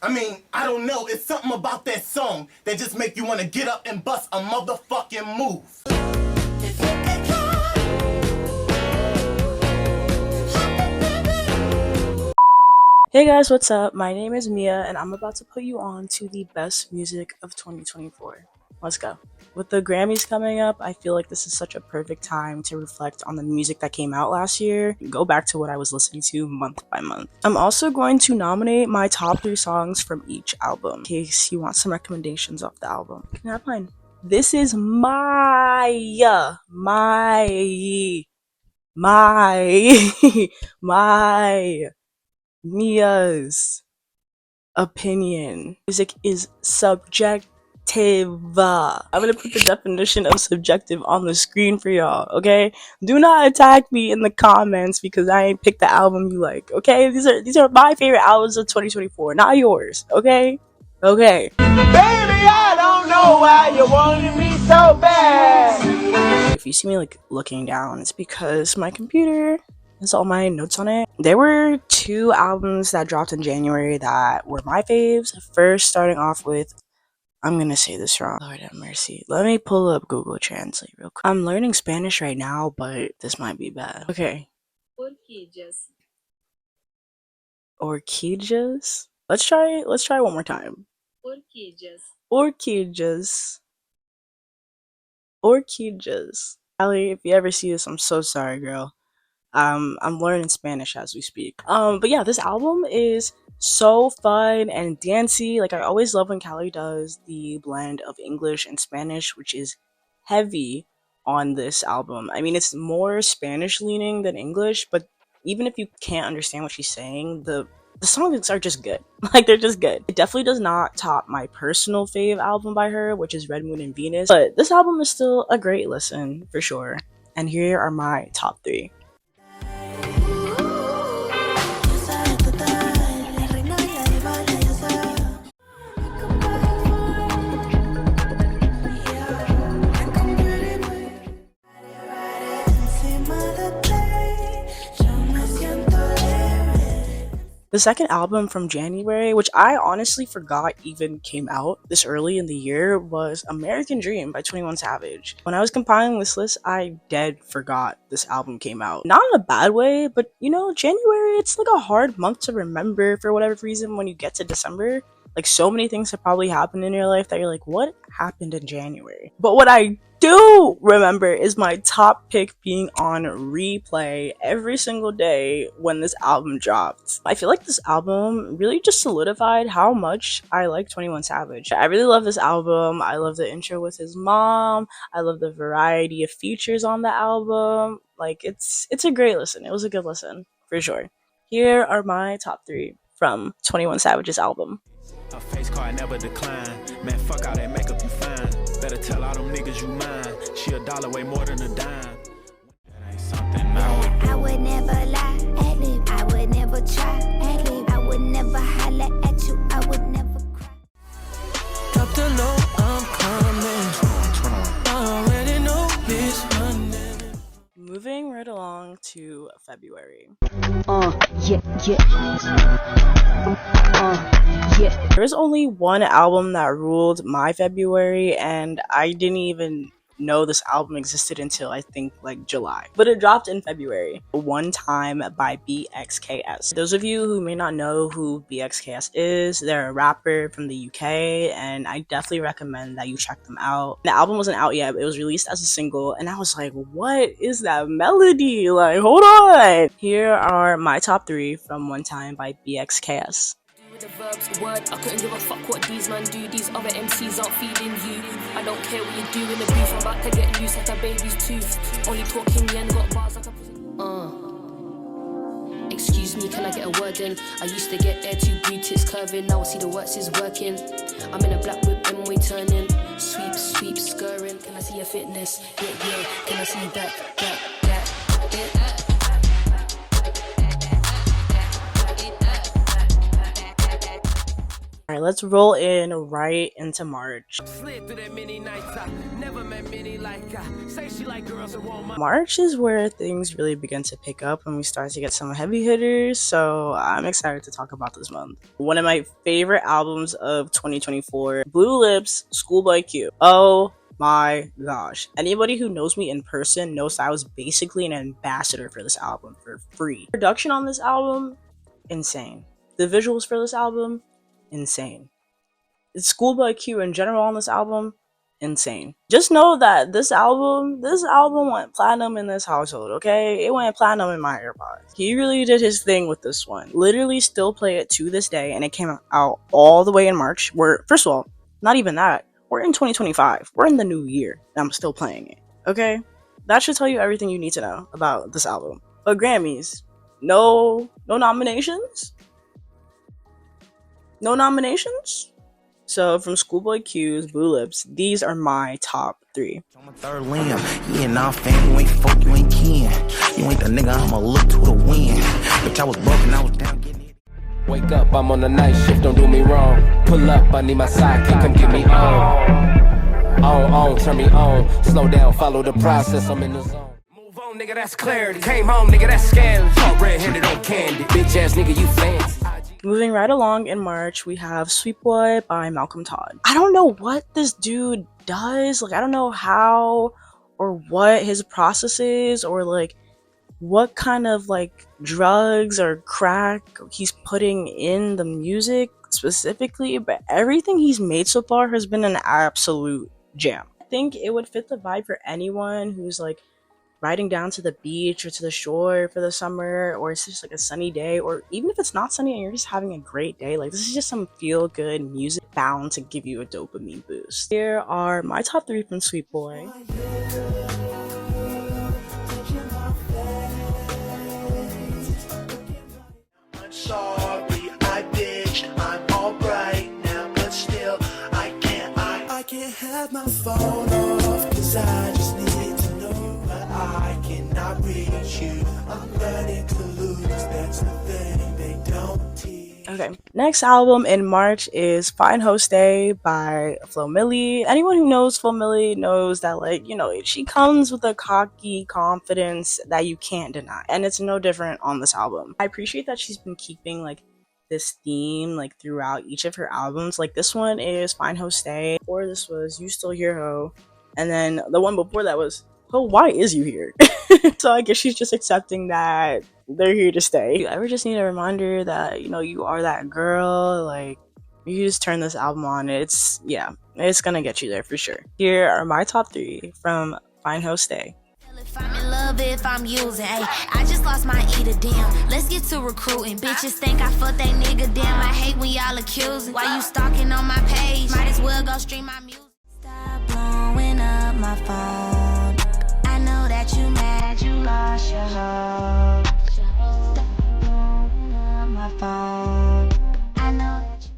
I mean, I don't know. It's something about that song that just make you want to get up and bust a motherfucking move. Hey guys, what's up? My name is Mia and I'm about to put you on to the best music of 2024. Let's go. With the Grammys coming up, I feel like this is such a perfect time to reflect on the music that came out last year and go back to what I was listening to month by month. I'm also going to nominate my top 3 songs from each album in case you want some recommendations off the album. You can have mine. This is my Mia's opinion. Music is subjective. I'm gonna put the definition of subjective on the screen for y'all, okay? Do not attack me in the comments because I ain't picked the album you like, okay? These are my favorite albums of 2024, not yours, okay? Okay. Baby, I don't know why you wanted me so bad. If you see me like looking down, it's because my computer has all my notes on it. There were 2 albums that dropped in January that were my faves. First, starting off with, I'm gonna say this wrong. Lord have mercy. Let me pull up Google Translate real quick. I'm learning Spanish right now, but this might be bad. Okay. Orquídeas. Let's try one more time. Orquídeas. Allie, if you ever see this, I'm so sorry, girl. I'm learning Spanish as we speak. But yeah, this album is so fun and dancey. Like, I always love when Callie does the blend of English and Spanish, which is heavy on this album. I mean, it's more Spanish leaning than English, but even if you can't understand what she's saying, the songs are just good. Like, they're just good. It definitely does not top my personal fave album by her, which is Red Moon and Venus, but this album is still a great listen for sure. And here are my top 3. The second album from January, which I honestly forgot even came out this early in the year, was American Dream by 21 Savage. When I was compiling this list, I dead forgot this album came out. Not in a bad way, but you know, January, it's like a hard month to remember for whatever reason when you get to December. Like, so many things have probably happened in your life that you're like, what happened in January? But what I do remember is my top pick being on replay every single day when this album dropped. I feel like this album really just solidified how much I like 21 Savage. I really love this album. I love the intro with his mom. I love the variety of features on the album. Like, it's a great listen. It was a good listen, for sure. Here are my top 3 from 21 Savage's album. A face card never decline. Man, fuck all that makeup, you fine. Better tell all them niggas you mine. She $1 way more than a dime. That ain't something I would never lie, ad-lib. I would never try, ad-lib. I would never holler at you. I would never cry. Drop the low, I'm coming. I already know this Monday. Moving right along to February. There's only one album that ruled my February, and I didn't even know this album existed until I think like July. But it dropped in February. One Time by BXKS. Those of you who may not know who BXKS is, they're a rapper from the UK, and I definitely recommend that you check them out. The album wasn't out yet, but it was released as a single, and I was like, what is that melody? Like, hold on! Here are my top 3 from One Time by BXKS. The verbs, word, I couldn't give a fuck what these man do. These other MCs aren't feeding you. I don't care what you do in the booth. I'm about to get loose like a baby's tooth. Only talking yen, got bars like a excuse me, can I get a word in? I used to get there 2 booties curving. Now I see the works is working. I'm in a black whip and we turning. Sweep, sweep, scurrying. Can I see your fitness? Yeah, yeah. Can I see that? Alright, let's roll in right into March. March is where things really begin to pick up and we start to get some heavy hitters, so I'm excited to talk about this month. One of my favorite albums of 2024, Blue Lips, Schoolboy Q. Oh my gosh. Anybody who knows me in person knows that I was basically an ambassador for this album for free. Production on this album, insane. The visuals for this album, insane. Schoolboy Q in general on this album, insane. Just know that this album went platinum in this household, okay? It went platinum in my AirPods. He really did his thing with this one. Literally still play it to this day, and it came out all the way in March. First of all, not even that. We're in 2025. We're in the new year, and I'm still playing it, okay? That should tell you everything you need to know about this album. But Grammys, no nominations? No nominations? So from Schoolboy Q's Blue Lips, these are my top 3. On my third limb, yeah, nah, fam, you ain't folk, you ain't kin. You ain't the nigga, I'ma look to the wind. Bitch, I was broken, I was down getting it. Wake up, I'm on the night shift, don't do me wrong. Pull up, I need my sidekick, come get me on, turn me on. Slow down, follow the process, I'm in the zone. Move on, nigga, that's clarity. Came home, nigga, that's scandalous. All red-handed on candy. Bitch ass nigga, you fancy. Moving right along in March, we have Sweet Boy by Malcolm Todd. I don't know what this dude does. Like, I don't know how or what his process is, or like what kind of like drugs or crack he's putting in the music specifically, but everything he's made so far has been an absolute jam. I think it would fit the vibe for anyone who's like riding down to the beach or to the shore for the summer, or it's just like a sunny day, or even if it's not sunny and you're just having a great day. Like, this is just some feel-good music bound to give you a dopamine boost. Here are my top 3 from Sweet Boy. I'm sorry, I bitched, I'm alright now, but still, I can't have my phone off, cause I just need to know, but I cannot reach you. I'm learning to lose, that's the thing they don't teach. Okay, next album in March is Fine Host Day by Flo Milli. Anyone who knows Flo Milli knows that, like, you know, she comes with a cocky confidence that you can't deny, and it's no different on this album. I appreciate that she's been keeping like this theme like throughout each of her albums. Like, this one is Fine Host Day, or this was You Still Here Ho, and then the one before that was Oh, why is you here? So I guess she's just accepting that they're here to stay. You ever just need a reminder that, you know, you are that girl? Like, you just turn this album on, it's gonna get you there for sure. Here are my top 3 from Fine Host Day. If I'm in love, if I'm using, ayy, I just lost my eater, damn. Let's get to recruiting. Bitches think I fucked that nigga, damn. I hate when y'all accusing. Why you stalking on my page? Might as well go stream my music. Stop blowing up my phone. I know that you mad, you lost your hope. Stop blowing up my phone. I know that you.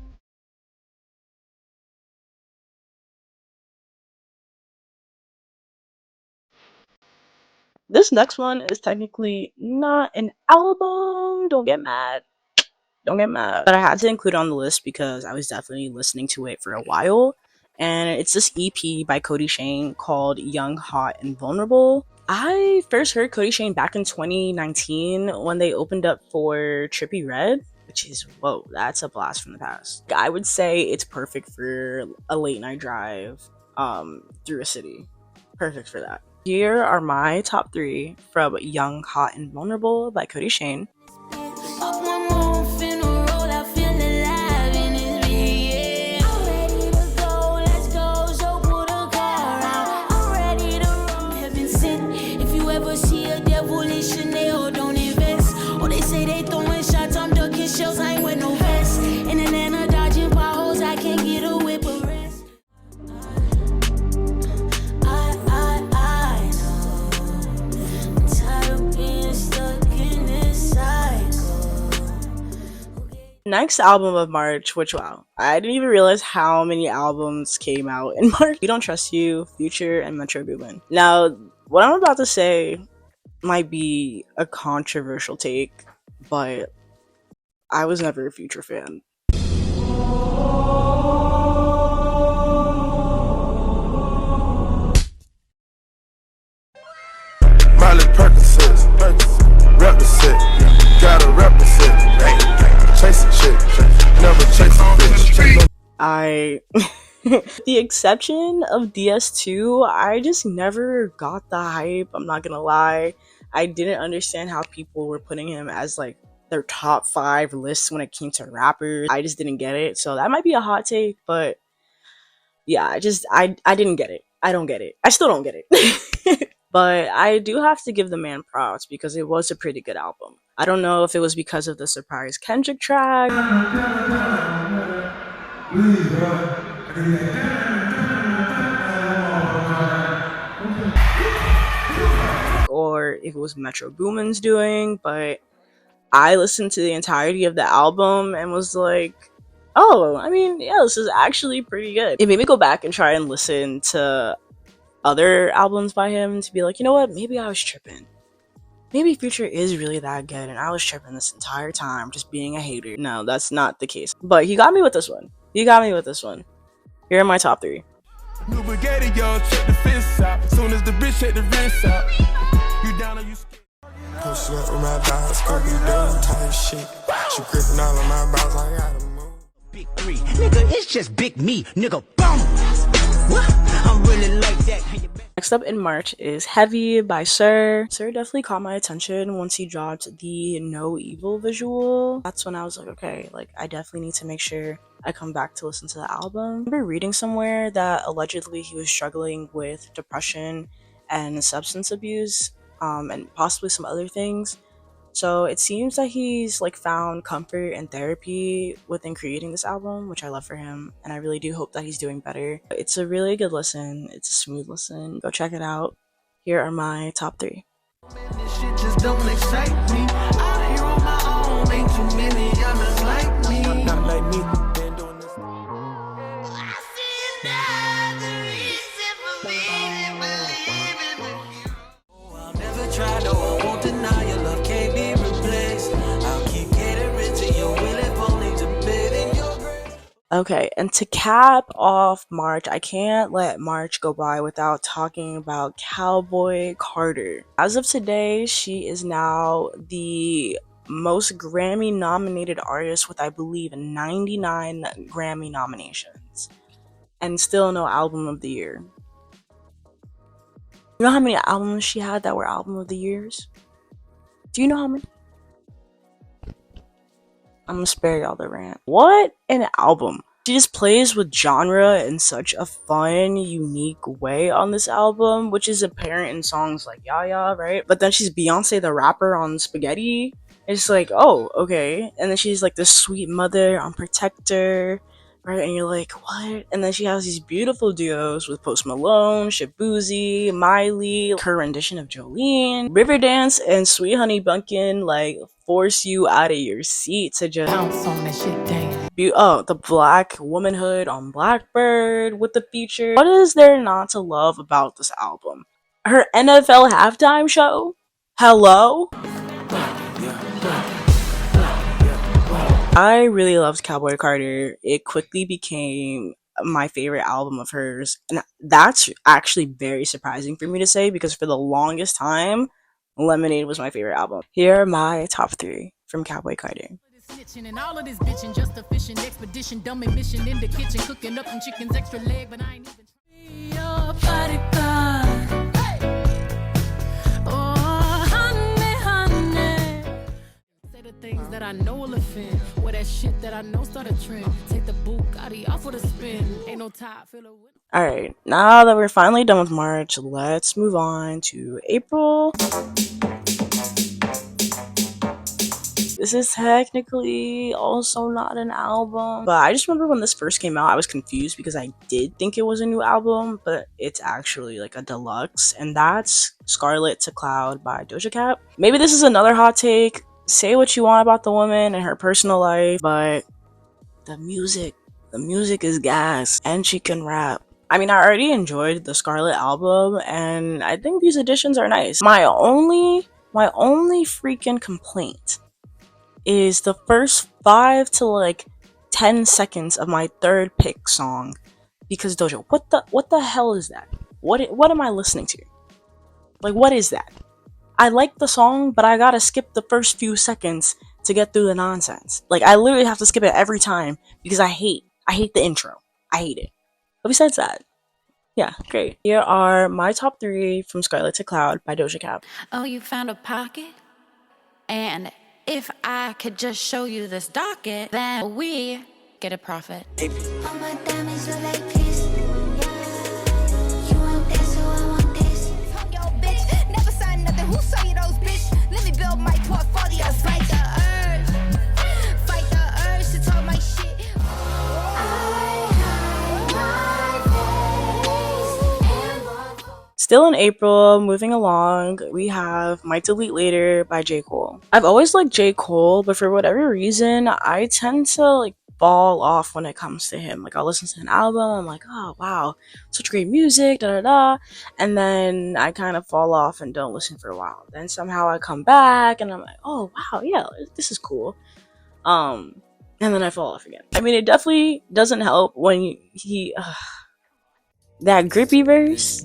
This next one is technically not an album. Don't get mad. But I had to include it on the list because I was definitely listening to it for a while. And it's this EP by Cody Shane called Young, Hot, and Vulnerable. I first heard Cody Shane back in 2019 when they opened up for Trippie Redd, which is, whoa, that's a blast from the past. I would say it's perfect for a late night drive through a city. Perfect for that. Here are my top 3 from Young, Hot, and Vulnerable by Cody Shane. Next album of March, which, wow, I didn't even realize how many albums came out in March. We Don't Trust You, Future, and Metro Boomin. Now, what I'm about to say might be a controversial take, but I was never a Future fan. I the exception of DS2, I just never got the hype. I'm not gonna lie. I didn't understand how people were putting him as like their top 5 lists when it came to rappers. I just didn't get it. So that might be a hot take, but yeah, I didn't get it. I don't get it. I still don't get it. But I do have to give the man props because it was a pretty good album. I don't know if it was because of the surprise Kendrick track or if it was Metro Boomin's doing, but I listened to the entirety of the album and was like, oh, I mean, yeah, this is actually pretty good. It made me go back and try and listen to other albums by him to be like, you know what, maybe I was tripping. Maybe Future is really that good and I was tripping this entire time just being a hater. No, that's not the case. But he got me with this one. He got me with this one. Here are my top 3. New brigade, y'all check the fence out. Soon as the bitch check the wrist out. You down or you scared? Push up with my dogs, go be doing type shit. She gripping all of my balls, I gotta move. Big 3, nigga, it's just big me, nigga, boom. What? I'm really like that. Next up in March is Heavy by Sir. Sir definitely caught my attention once he dropped the No Evil visual. That's when I was like, okay, like I definitely need to make sure I come back to listen to the album. I remember reading somewhere that allegedly he was struggling with depression and substance abuse, and possibly some other things. So it seems that he's like found comfort and therapy within creating this album, which I love for him, and I really do hope that he's doing better. It's a really good listen. It's a smooth listen. Go check it out. Here are my top 3. This shit just don't excite me. Out here on my own, ain't too many others like me. Not like me. Been doing this. I'll never try, no, I won't deny your love can't be replaced. I'll keep getting rich and you will if only to bid in your grace. Okay, and to cap off March, I can't let March go by without talking about Cowboy Carter. As of today, she is now the most Grammy nominated artist with, I believe, 99 Grammy nominations, and still no album of the year. You know how many albums she had that were album of the years? Do you know how many? I'm gonna spare y'all the rant. What an album. She just plays with genre in such a fun, unique way on this album, which is apparent in songs like Ya Ya, right? But then she's Beyonce the rapper on Spaghetti. It's like, oh, okay. And then she's like the sweet mother on Protector, right? And you're like, what? And then she has these beautiful duos with Post Malone, Shabuzi, Miley, her rendition of Jolene, Riverdance, and Sweet Honey Bunkin' like force you out of your seat to just bounce on that shit, dang. The Black Womanhood on Blackbird with the feature. What is there not to love about this album? Her NFL halftime show? Hello? I really loved Cowboy Carter. It quickly became my favorite album of hers. And that's actually very surprising for me to say because for the longest time, Lemonade was my favorite album. Here are my top 3 from Cowboy Carter. And all of this bitching, just a fishing expedition, dumb mission in the kitchen, cooking up some chicken's extra leg, but I ain't even your bodyguard. Oh, honey, honey. Say the things that I know will offend, or that shit that I know start a trend. Take the Bugatti off with a spin. Ain't no top filler. Alright, now that we're finally done with March, let's move on to April. This is technically also not an album, but I just remember when this first came out, I was confused because I did think it was a new album, but it's actually like a deluxe, and that's Scarlet to Cloud by Doja Cat. Maybe this is another hot take. Say what you want about the woman and her personal life, but the music is gas, and she can rap. I mean, I already enjoyed the Scarlet album, and I think these additions are nice. My only freaking complaint is the first 5 to like 10 seconds of my third pick song, because Doja, what the hell is that? What am I listening to? Like, what is that? I like the song, but I gotta skip the first few seconds to get through the nonsense. Like, I literally have to skip it every time because I hate I hate the intro. I hate it. But besides that, yeah, great. Here are my top 3 from Scarlet to Cloud by Doja Cat. Oh, you found a pocket? And if I could just show you this docket, then we get a profit. All my diamonds look like piss. You want that, so I want this. Yo, bitch, never sign nothing. Who saw you those, bitch? Let me build my portfolio. Fight the urge to talk my shit. Still in April, moving along, we have Might Delete Later by J. Cole. I've always liked J. Cole, but for whatever reason, I tend to like fall off when it comes to him. Like I'll listen to an album, I'm like, oh wow, such great music, da da da, and then I kind of fall off and don't listen for a while. Then somehow I come back and I'm like, oh wow, yeah, this is cool. And then I fall off again. I mean, it definitely doesn't help when he that grippy verse.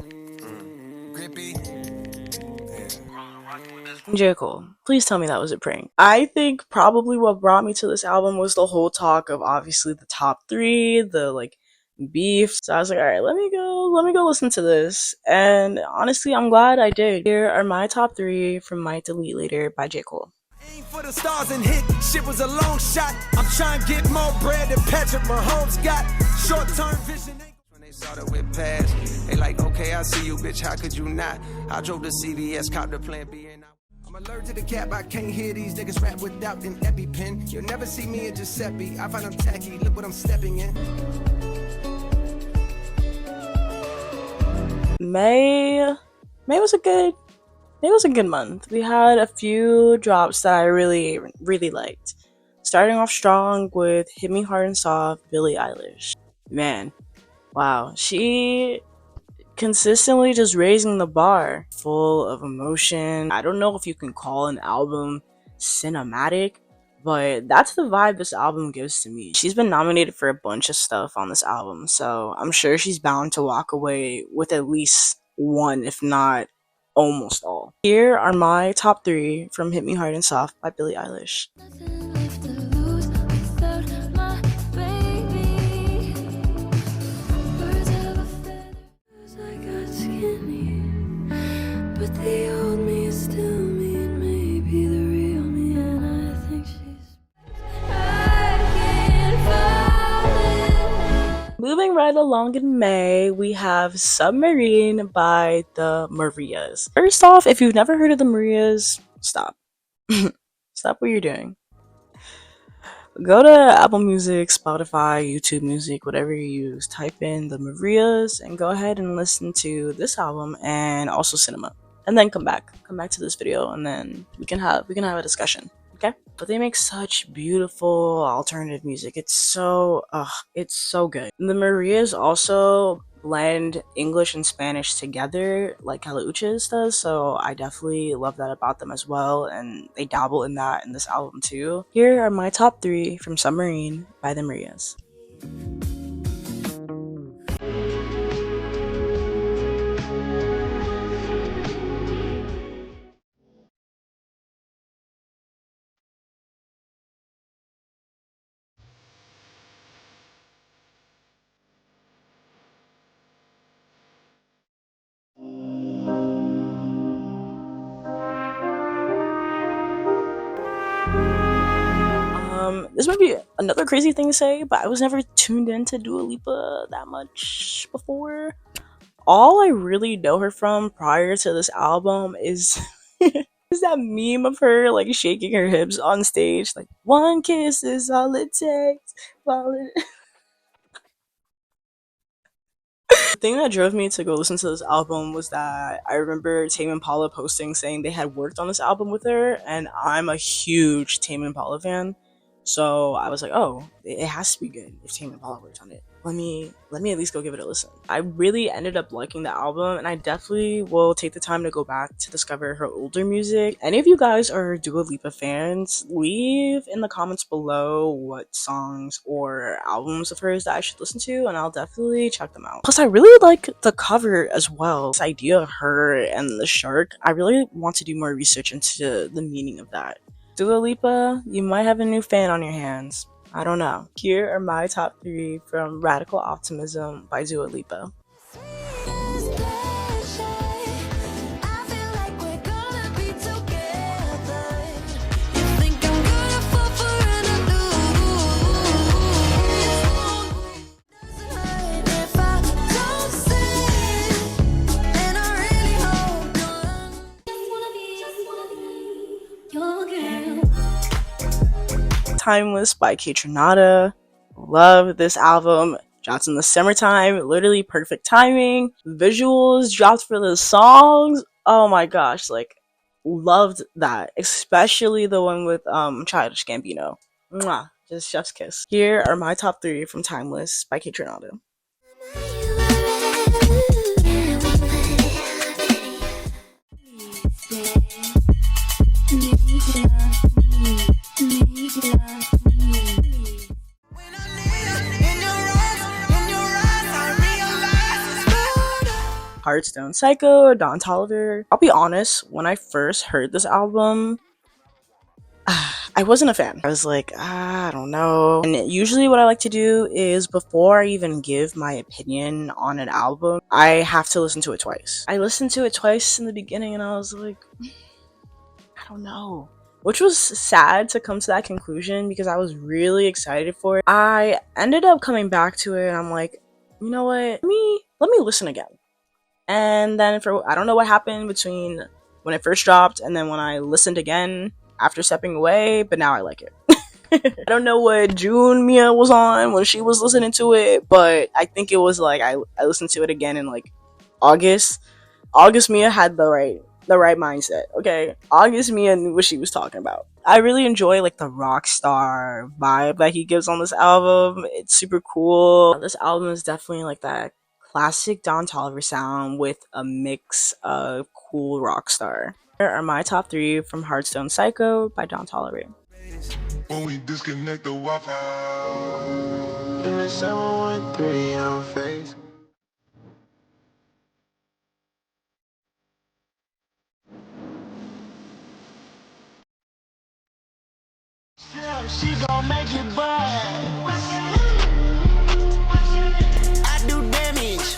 J. Cole, please tell me that was a prank. I think probably what brought me to this album was the whole talk of obviously the top 3, the like beef. So I was like, all right, let me go listen to this. And honestly, I'm glad I did. Here are my top 3 from Might Delete Later by J. Cole. Aim for the stars and hit. Shit was a long shot. I'm trying to get more bread than Patrick Mahomes got. Short-term vision. When they saw the whip pass, they like, okay, I see you, bitch. How could you not? I drove to CVS, cop the plan B, and I'm allergic to cap. I can't hear these niggas rap without an EpiPen. You'll never see me in Giuseppe. I find them tacky. Look what I'm stepping in. May was a good month. We had a few drops that I really liked. Starting off strong with Hit Me Hard and Soft, Billie Eilish. Man, wow, she consistently just raising the bar, full of emotion. I don't know if you can call an album cinematic, but that's the vibe this album gives to me. She's been nominated for a bunch of stuff on this album, so I'm sure she's bound to walk away with at least one, if not almost all. Here are my top 3 from Hit Me Hard and Soft by Billie Eilish. But the old me is still me, and maybe the real me, and I think she's. Moving right along in May, we have Submarine by the Marias. First off, if you've never heard of the Marias, stop. Stop what you're doing. Go to Apple Music, Spotify, YouTube Music, whatever you use. Type in the Marias and go ahead and listen to this album and also Cinema. And then come back to this video, and then we can have a discussion, okay? But they make such beautiful alternative music. It's so good. The Marias also blend English and Spanish together like Calauches does, so I definitely love that about them as well, and they dabble in that in this album too. Here are my top 3 from Submarine by the Marias. This might be another crazy thing to say, but I was never tuned into Dua Lipa that much before. All I really know her from prior to this album is is that meme of her like shaking her hips on stage, like one kiss is all it takes. The thing that drove me to go listen to this album was that I remember Tame Impala posting saying they had worked on this album with her, and I'm a huge Tame Impala fan. So I was like, oh, it has to be good if Tame Impala worked on it. Let me at least go give it a listen. I really ended up liking the album, and I definitely will take the time to go back to discover her older music. Any of you guys are Dua Lipa fans, leave in the comments below what songs or albums of hers that I should listen to, and I'll definitely check them out. Plus, I really like the cover as well. This idea of her and the shark, I really want to do more research into the meaning of that. Dua Lipa, you might have a new fan on your hands. I don't know. Here are my top 3 from Radical Optimism by Dua Lipa. Timeless by Kaytranada. Love this album. Drops in the summertime, literally perfect timing. Visuals dropped for the songs. Oh my gosh, like loved that. Especially the one with Childish Gambino. Mwah, just chef's kiss. Here are my top 3 from Timeless by Kaytranada. Heartstone Psycho, Don Toliver. I'll be honest, when I first heard this album, I wasn't a fan. I was like, I don't know. And usually what I like to do is before I even give my opinion on an album, I have to listen to it twice. I listened to it twice in the beginning and I was like, I don't know. Which was sad to come to that conclusion because I was really excited for it. I ended up coming back to it and I'm like, you know what? Let me listen again. And then I don't know what happened between when it first dropped and then when I listened again after stepping away, but now I like it. I don't know what June Mia was on when she was listening to it, but I think it was like I listened to it again in like August. August Mia had the right mindset, okay? August Mia knew what she was talking about. I really enjoy like the rock star vibe that he gives on this album. It's super cool. This album is definitely like that classic Don Toliver sound with a mix of cool rock star. Here are my top 3 from Heartstone Psycho by Don Toliver. When we disconnect the Wi-Fi in the 713 on face. Yeah, she gon' make it bad. I do damage.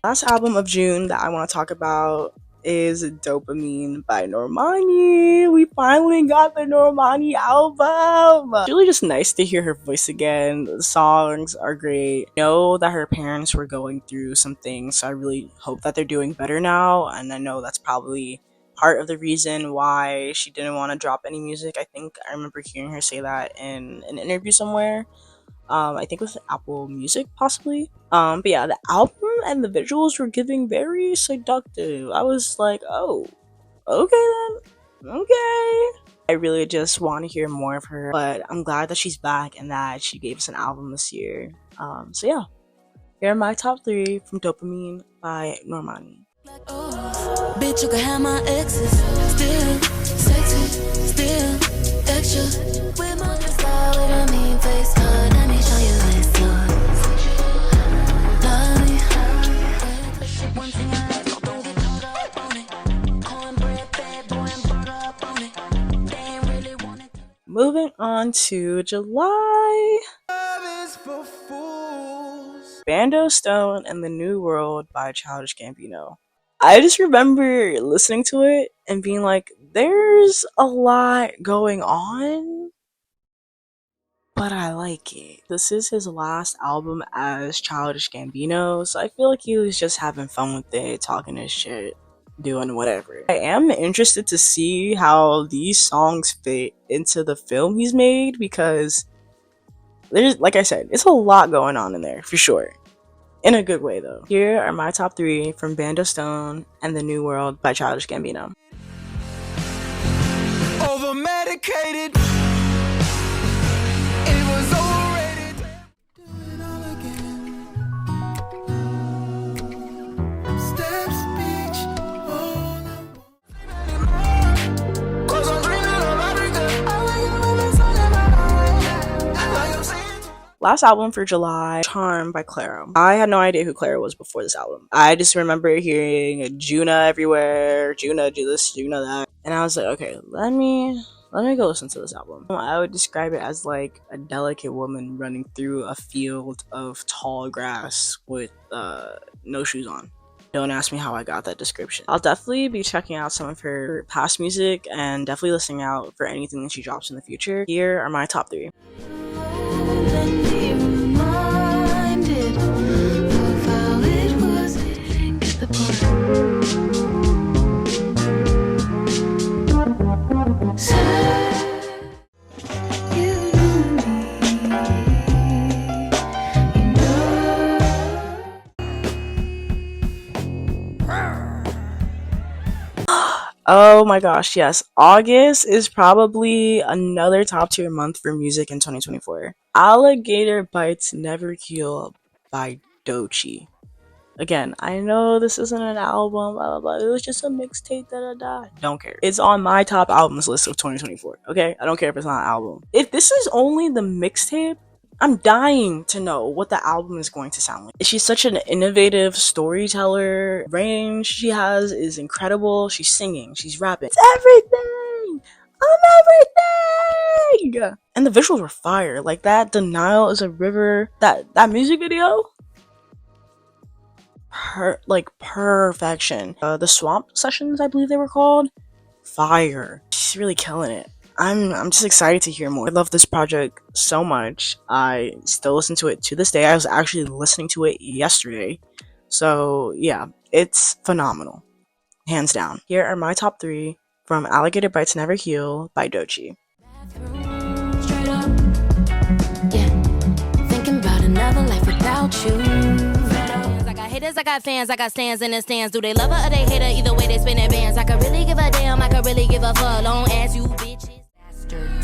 Last album of June that I want to talk about is Dopamine by Normani. We finally got the Normani album. It's really just nice to hear her voice again. The songs are great. I know that her parents were going through some things, so I really hope that they're doing better now. And I know that's probably part of the reason why she didn't want to drop any music. I think I remember hearing her say that in an interview somewhere. I think with Apple Music possibly. But yeah, the album and the visuals were giving very seductive. I was like, oh, okay then, okay. I really just want to hear more of her, but I'm glad that she's back and that she gave us an album this year. So yeah, here are my top 3 from Dopamine by Normani. Bitch, you can have my exes. Still sexy, still extra. With my style, with a mean face. Let me show you this love me. One thing I like, don't get caught up on it. Cornbread, bad boy, and brought up on it. They ain't really want it. Moving on to July. Bando Stone and the New World by Childish Gambino. I just remember listening to it and being like, there's a lot going on, but I like it. This is his last album as Childish Gambino, so I feel like he was just having fun with it, talking his shit, doing whatever. I am interested to see how these songs fit into the film he's made because there's, like I said, it's a lot going on in there for sure. In a good way, though. Here are my top 3 from Bando Stone and the New World by Childish Gambino. Over-medicated. It was overrated. Do it all again. Steps beach. Cause I'm dreaming of Africa. I like it when it's all in my mind. Like I'm saying. Last album for July, Charm by Clairo. I had no idea who Clairo was before this album. I just remember hearing Juna everywhere, Juna do this, Juna that. And I was like, okay, let me Let me go listen to this album. I would describe it as like a delicate woman running through a field of tall grass with no shoes on. Don't ask me how I got that description. I'll definitely be checking out some of her past music and definitely listening out for anything that she drops in the future. Here are my top 3. Oh my gosh, yes. August is probably another top tier month for music in 2024. Alligator Bites Never Heal by Doechii. Again, I know this isn't an album, blah, blah, blah. It was just a mixtape, da da da. Don't care. It's on my top albums list of 2024, okay? I don't care if it's not an album. If this is only the mixtape, I'm dying to know what the album is going to sound like. She's such an innovative storyteller. Range she has is incredible. She's singing, she's rapping. It's everything! I'm everything! And the visuals were fire. Like that Denial is a River, that music video, perfection. The Swamp Sessions, I believe they were called. Fire. She's really killing it. I'm just excited to hear more. I love this project so much. I still listen to it to this day. I was actually listening to it yesterday. So yeah, it's phenomenal. Hands down. Here are my top 3 from Alligator Bites Never Heal by Doechii. Straight up, yeah. Thinking about another life without you. I got haters, I got fans, I got stands in the stands. Do they love her or they hate her? Either way, they spinning bands. I could really give a damn, I could really give a fuck. Long as you bitches.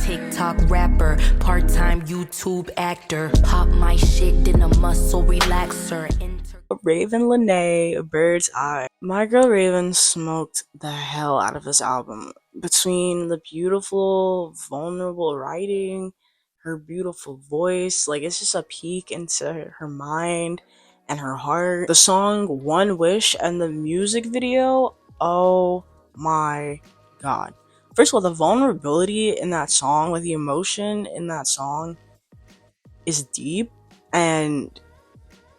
TikTok rapper, part-time YouTube actor. Pop my shit, then a muscle relaxer. Raven Lene, Bird's Eye. My girl Raven smoked the hell out of this album. Between the beautiful, vulnerable writing, her beautiful voice, like it's just a peek into her mind and her heart. The song One Wish and the music video, oh my god. First of all, the vulnerability in that song, like the emotion in that song is deep, and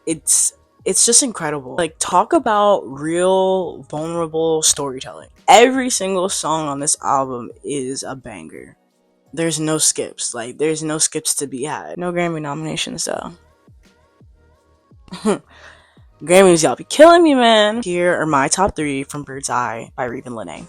it's just incredible. Like, talk about real vulnerable storytelling. Every single song on this album is a banger. There's no skips. Like, there's no skips to be had. No Grammy nominations though. Grammys, y'all be killing me, man. Here are my top 3 from Bird's Eye by Raven Lene.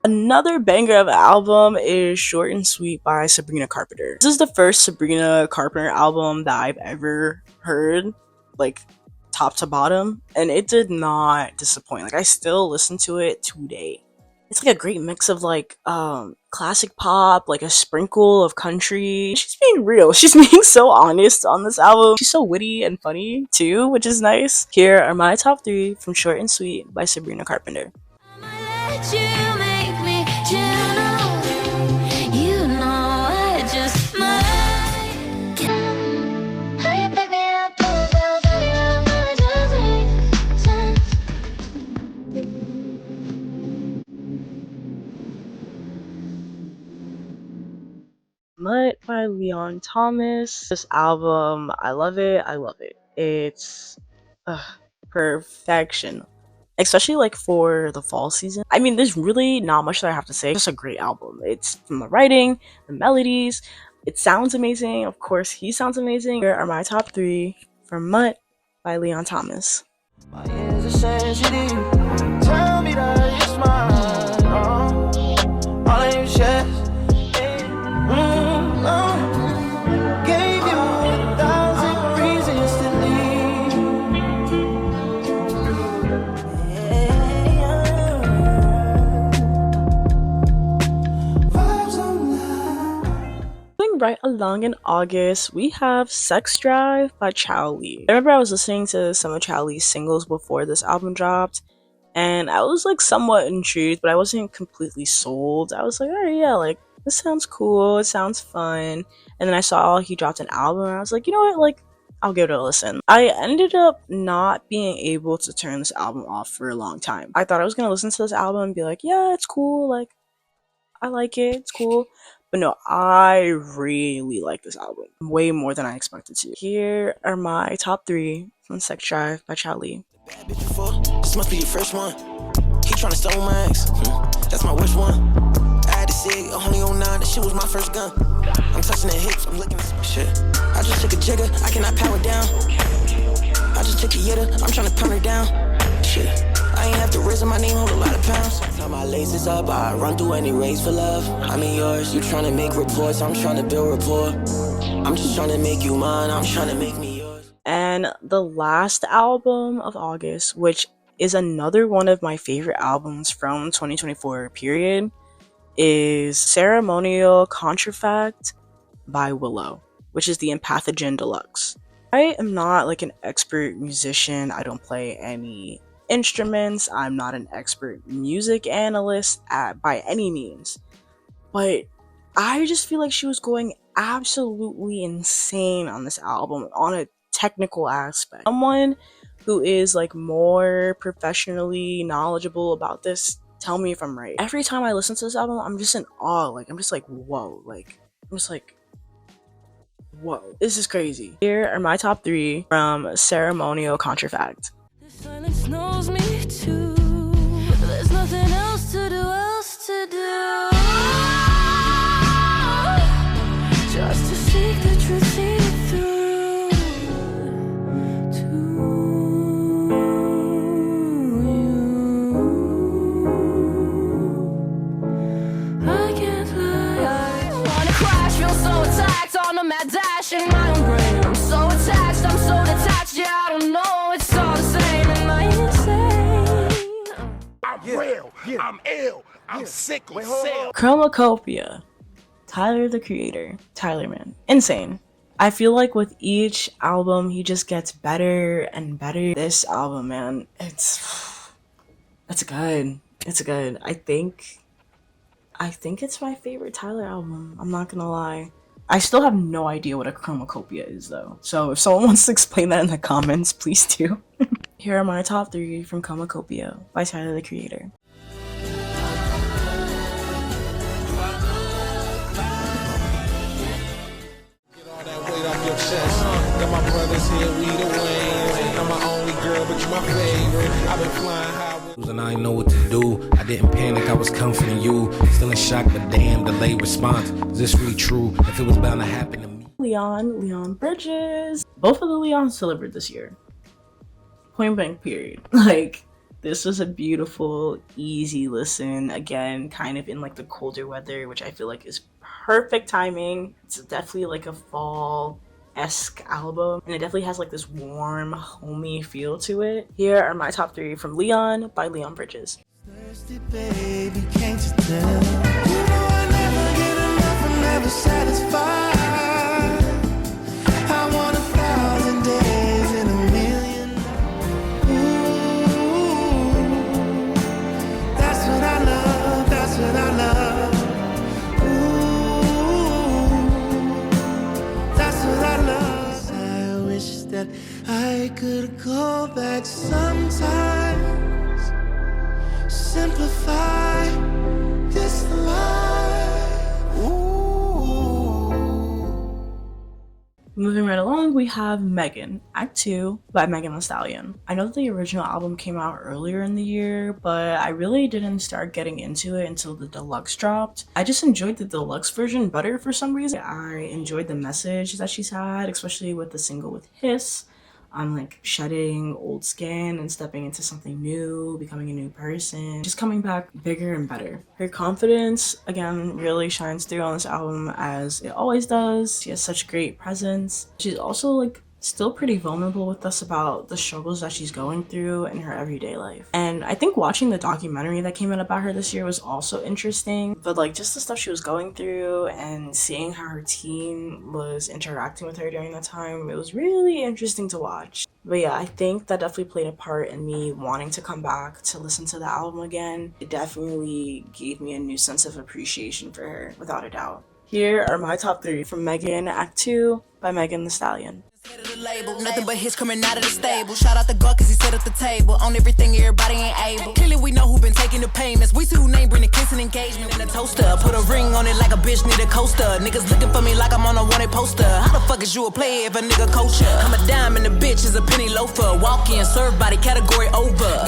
Another banger of an album is Short and Sweet by Sabrina Carpenter. This is the first Sabrina Carpenter album that I've ever heard, like top to bottom, and it did not disappoint. Like, I still listen to it today. It's like a great mix of like classic pop, like a sprinkle of country. She's being real. She's being so honest on this album. She's so witty and funny too, which is nice. Here are my top 3 from Short and Sweet by Sabrina Carpenter. Mutt by Leon Thomas. This album, I love it. I love it. It's perfection. Especially like for the fall season. I mean, there's really not much that I have to say. It's just a great album. It's from the writing, the melodies. It sounds amazing. Of course, he sounds amazing. Here are my top 3 from Mutt by Leon Thomas. My ears are sensitive. Tell me that you're smart. All I hear is yes. Gave you 1,000 reasons to leave. along in August, we have Sex Drive by Chow Lee. I remember I was listening to some of Chow Lee's singles before this album dropped, and I was like somewhat intrigued, but I wasn't completely sold. I was like, alright, yeah, like this sounds cool, it sounds fun. And then I saw he dropped an album, and I was like, you know what, like I'll give it a listen. I ended up not being able to turn this album off for a long time. I thought I was gonna listen to this album and be like, yeah, it's cool, like I like it, it's cool. But no, I really like this album. Way more than I expected to. Here are my top 3 from Sex Drive by Chow Lee. This must be your first one. He tryna steal my ex. That's my worst one. I had to say, only 09, that shit was my first gun. I'm touching the hips, I'm looking at some shit. I just took a jigger, I cannot power down. I just took a yitter, I'm tryna turn her down. Shit, I ain't have to raise my name, hold a lot of pounds. Tie my laces up, I run through any race for love. I'm in yours, you tryna make reports, I'm tryna build rapport. I'm just tryna make you mine, I'm tryna make me yours. And the last album of August, which is another one of my favorite albums from 2024 period, is Ceremonial Contrafact by Willow, which is the Empathogen Deluxe. I am not like an expert musician. I don't play any instruments. I'm not an expert music analyst by any means. But I just feel like she was going absolutely insane on this album on a technical aspect. Someone who is like more professionally knowledgeable about this, tell me if I'm right. Every time I listen to this album, I'm just in awe. Like, I'm just like, whoa. Like, I'm just like, whoa. This is crazy. Here are my top 3 from Ceremonial Contrafact. Silence knows me too. There's nothing else to do, just to seek the truth, see it through. To you, I can't lie. I wanna crash, feel so attacked on a mad dash in my own brain. I'm so attached, I'm so detached. Yeah, I don't know, it's all the same. Am I insane? I'm real, I'm ill, I'm sick of self. Chromacopia. Tyler the Creator. Tyler, man. Insane. I feel like with each album, he just gets better and better. This album, man, it's good. It's good. I think it's my favorite Tyler album. I'm not gonna lie. I still have no idea what a chromacopia is, though. So if someone wants to explain that in the comments, please do. Here are my top 3 from Chromacopia by Tyler the Creator. Got my brothers here, we the Waynes. I'm my only girl, but you my favorite. I've been flying high. And I didn't know what to do. I didn't panic, I was comforting you. Still in shock, but damn, delayed response. Is this really true? If it was bound to happen to me. Leon Bridges. Both of the Leons delivered this year. Point blank, period. Like, this was a beautiful, easy listen. Again, kind of in like the colder weather, which I feel like is perfect timing. It's definitely like a fall-esque album, and it definitely has like this warm, homey feel to it. Here are my top 3 from Leon by Leon Bridges. Thirsty baby, can't you tell? You know I never get enough, I'm never satisfied. I want 1,000 days in a million. Ooh, that's what I love, that's what I love. Ooh, that's what I love. I wish that I could go back sometimes. Simplify this life. Ooh. Moving right along, we have Megan, Act 2 by Megan Thee Stallion. I know that the original album came out earlier in the year, but I really didn't start getting into it until the deluxe dropped. I just enjoyed the deluxe version better for some reason. I enjoyed the message that she's had, especially with the single with Hiss. On like shedding old skin and stepping into something new, becoming a new person, just coming back bigger and better. Her confidence, again, really shines through on this album as it always does. She has such great presence. She's also like still pretty vulnerable with us about the struggles that she's going through in her everyday life. And I think watching the documentary that came out about her this year was also interesting, but like just the stuff she was going through and seeing how her team was interacting with her during that time, it was really interesting to watch. But yeah, I think that definitely played a part in me wanting to come back to listen to the album again. It definitely gave me a new sense of appreciation for her, without a doubt. Here are my top 3 from Megan Act 2 by Megan Thee Stallion. Label. Nothing but hits coming out of the stable. Shout out the God cause he set up the table. On everything everybody ain't able. Clearly we know who been taking the payments. We see who name bring the kiss and engagement. In a toaster, put a ring on it like a bitch need a coaster. Niggas looking for me like I'm on a wanted poster. How the fuck is you a player if a nigga coach ya? I'm a dime and the bitch is a penny loafer. Walk in, serve body, category over.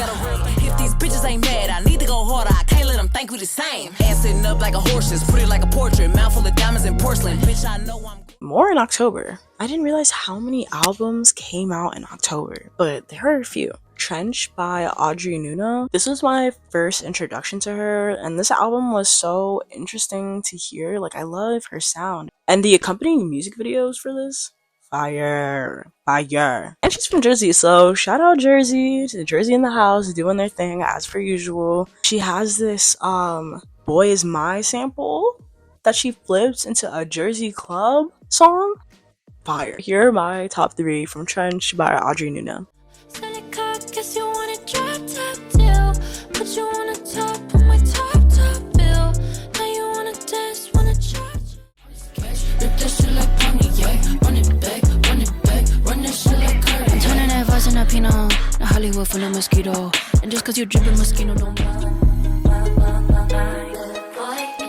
If these bitches ain't mad, I need to go harder. I can't let them think we the same. Ass sitting up like a horse's, put it like a portrait. Mouth full of diamonds and porcelain. Bitch, I know I'm more in October. I didn't realize how many albums came out in October, but there are a few. Trench by Audrey Nuna. This was my first introduction to her, and this album was so interesting to hear. Like, I love her sound. And the accompanying music videos for this, fire. And she's from Jersey, so shout out Jersey, to Jersey in the house, doing their thing as per usual. She has this Boy Is My sample that she flips into a Jersey club song. Fire. Here are my top 3 from Trench by Audrey Nuna. Guess you want a drop top deal. Put you on the top of my top bill. Now you wanna dance, wanna charge. Rip that shit like pony, yeah. Run it back, run that shit like curry. I'm turning that Voss into Pinot. Now Hollywood full of mosquito. And just cause you dripping mosquito don't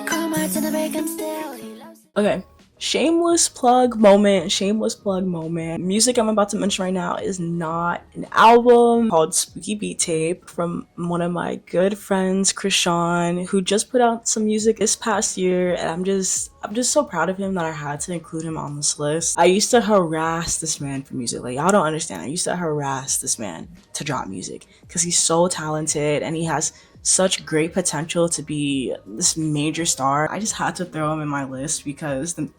come out to the break, I'm still. Okay. Shameless plug moment. Music I'm about to mention right now is not an album, called Spooky Beat Tape, from one of my good friends, Krishan, who just put out some music this past year, and I'm just so proud of him that I had to include him on this list. I used to harass this man for music. Like, y'all don't understand. I used to harass this man to drop music because he's so talented and he has such great potential to be this major star. I just had to throw him in my list because the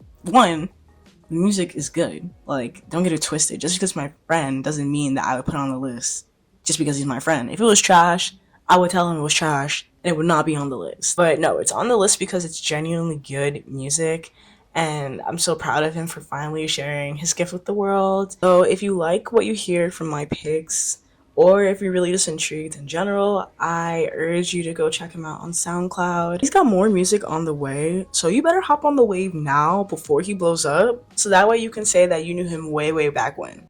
music is good. Like, don't get it twisted. Just because my friend doesn't mean that I would put it on the list just because he's my friend. If it was trash, I would tell him it was trash and it would not be on the list. But no, it's on the list because it's genuinely good music, and I'm so proud of him for finally sharing his gift with the world. So if you like what you hear from my picks, or if you're really just intrigued in general, I urge you to go check him out on SoundCloud. He's got more music on the way, so you better hop on the wave now before he blows up, so that way you can say that you knew him way back when.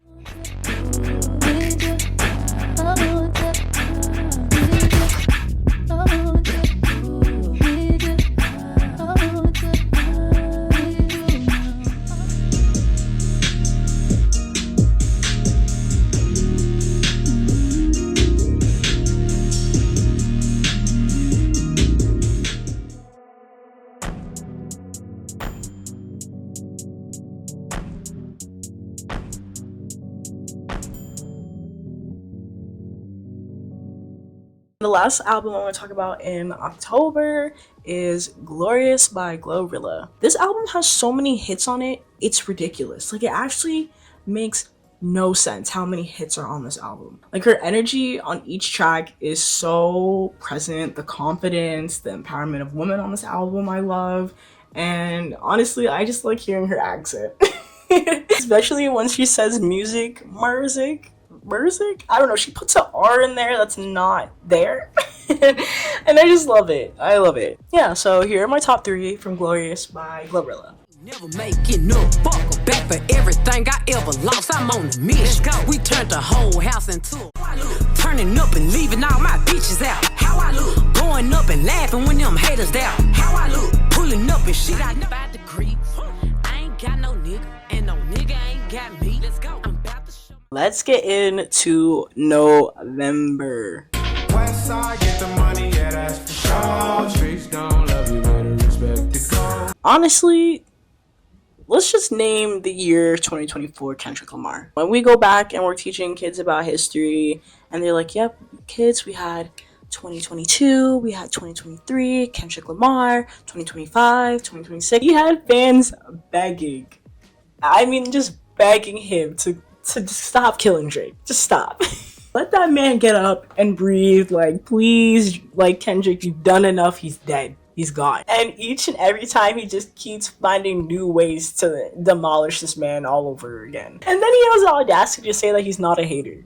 The last album I want to talk about in October is Glorious by Glorilla. This album has so many hits on it, it's ridiculous. Like, it actually makes no sense how many hits are on this album. Like, her energy on each track is so present. The confidence, the empowerment of women on this album I love. And honestly, I just like hearing her accent. Especially when she says music, Merzik? I don't know, she puts an R in there that's not there. And I just love it. I love it. Yeah, so here are my top 3 from Glorious by Glorilla. Never making no buckle back for everything I ever lost. I'm on a mission. We turned the whole house into a turning up and leaving all my bitches out. How I look? Going up and laughing when them haters down. How I look? Pulling up and shit. I know 5 degrees. I ain't got no nigga, and no nigga ain't got me. Let's go. I'm about to show. Let's get into November. Westside, get the money, yeah, that's for sure. Streets don't love you, better respect the code. Honestly, let's just name the year 2024 Kendrick Lamar. When we go back and we're teaching kids about history, and they're like, yep, kids, we had 2022, we had 2023, Kendrick Lamar, 2025, 2026. He had fans begging. I mean, just begging him to to just stop killing Drake. Just stop. Let that man get up and breathe. Like, please, like, Kendrick, you've done enough. He's dead. He's gone. And each and every time he just keeps finding new ways to demolish this man all over again. And then he has the audacity to say that he's not a hater.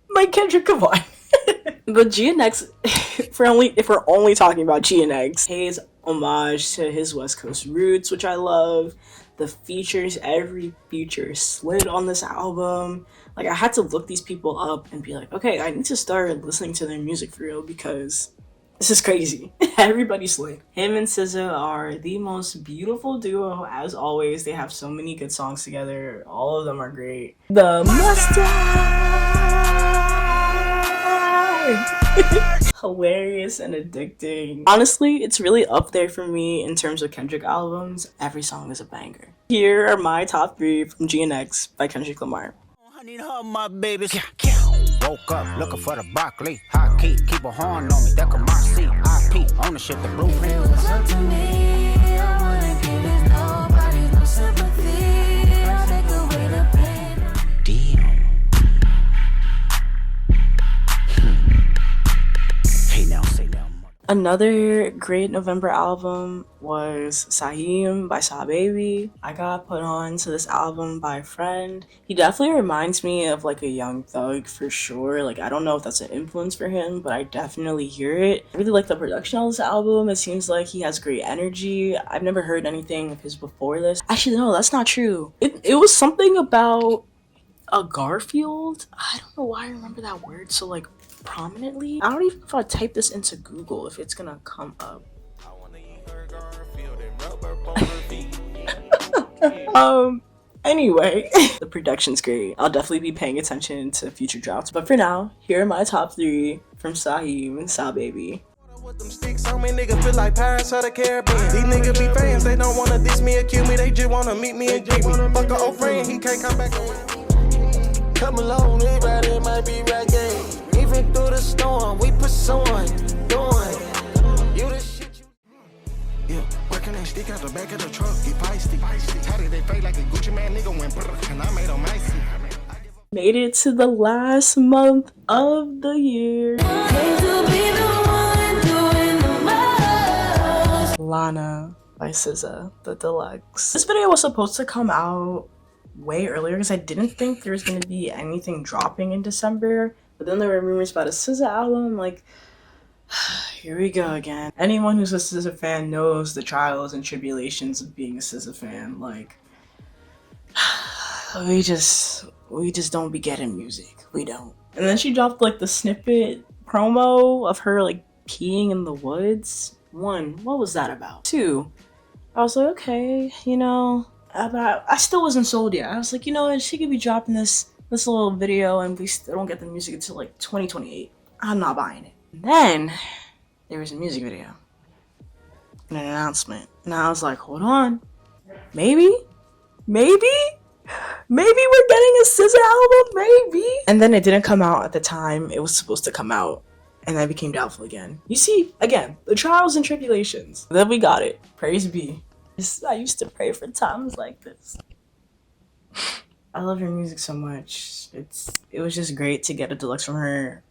Like, Kendrick, come on. But GNX, if we're only talking about GNX, pays homage to his West Coast roots, which I love. The features, every feature slid on this album. Like, I had to look these people up and be like, okay, I need to start listening to their music for real because this is crazy. Everybody slid. Him and SZA are the most beautiful duo as always. They have so many good songs together. All of them are great. The Mustard! Hilarious and addicting. Honestly, it's really up there for me in terms of Kendrick albums. Every song is a banger. Here are my top 3 from GNX by Kendrick Lamar. I need her, my babies. Woke up looking for the broccoli. Hot key, keep a horn on me. That could my seat. IP, ownership, the blueprint. What's up to me? I wanna give it nobody no sympathy. I'll take away the pain. Damn. Hey now, say now. Another great November album was Saheem by Sa Baby. I got put on to this album by a friend. He definitely reminds me of like a Young Thug for sure. Like, I don't know if that's an influence for him, but I definitely hear it. I really like the production on this album. It seems like he has great energy. I've never heard anything of his before this. Actually, no, that's not true. It was something about a Garfield. I don't know why I remember that word so like prominently. I don't even know if I type this into Google if it's gonna come up. Anyway, the production's great. I'll definitely be paying attention to future drops. But for now, here are my top 3 from Saheem and Sa Baby. With them sticks on me, nigga feel like Pirates of the Caribbean. These niggas be fans, they don't wanna diss me or kill me, they just wanna meet me and get me. Fuck a old friend, he can't come back around. Come along, everybody might be reggae. Even through the storm, we pursuing, doing. You the shit you. Yeah, working that stick out the back of the truck, get feisty. How did they fake like a Gucci man nigga went brr, and I made them icy. Made it to the last month of the year. Lana by SZA, the deluxe. This video was supposed to come out way earlier because I didn't think there was going to be anything dropping in December. But then there were rumors about a SZA album. Like, here we go again. Anyone who's a SZA fan knows the trials and tribulations of being a SZA fan. Like, we just don't be getting music. We don't. And then she dropped like the snippet promo of her like peeing in the woods. 1, what was that about? 2, I was like, okay, you know, but I still wasn't sold yet. I was like, you know what, she could be dropping this little video and we still don't get the music until like 2028. I'm not buying it. And then there was a music video and an announcement. And I was like, hold on. Maybe we're getting a SZA album, maybe. And then it didn't come out at the time it was supposed to come out. And I became doubtful again. You see, again, the trials and tribulations. Then we got it. Praise be. I used to pray for times like this. I love her music so much. It was just great to get a deluxe from her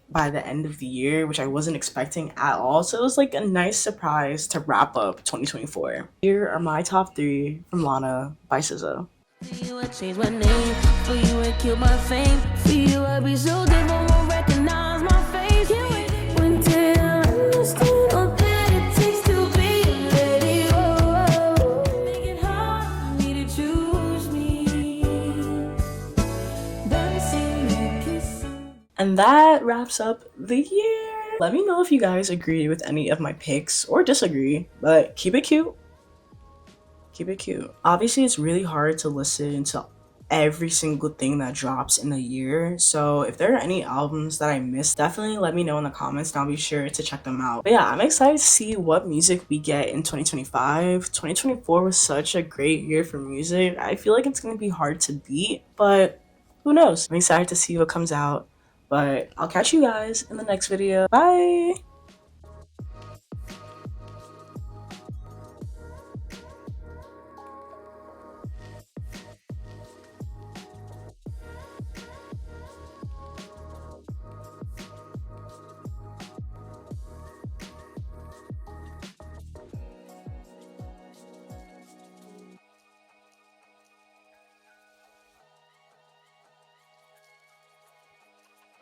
by the end of the year, which I wasn't expecting at all. So it was like a nice surprise to wrap up 2024. Here are my top 3 from Lana by SZA. For you, I changed my name. For you, I killed my fame. For you, I be so different, won't recognize my face. When did I understand all that it takes to be ready? Oh, make it hard for me to choose me. And that wraps up the year. Let me know if you guys agree with any of my picks or disagree, but keep it cute. Keep it cute. Obviously, it's really hard to listen to every single thing that drops in a year. So if there are any albums that I missed, definitely let me know in the comments and I'll be sure to check them out. But yeah, I'm excited to see what music we get in 2025. 2024 was such a great year for music. I feel like it's going to be hard to beat, but who knows? I'm excited to see what comes out. But I'll catch you guys in the next video. Bye!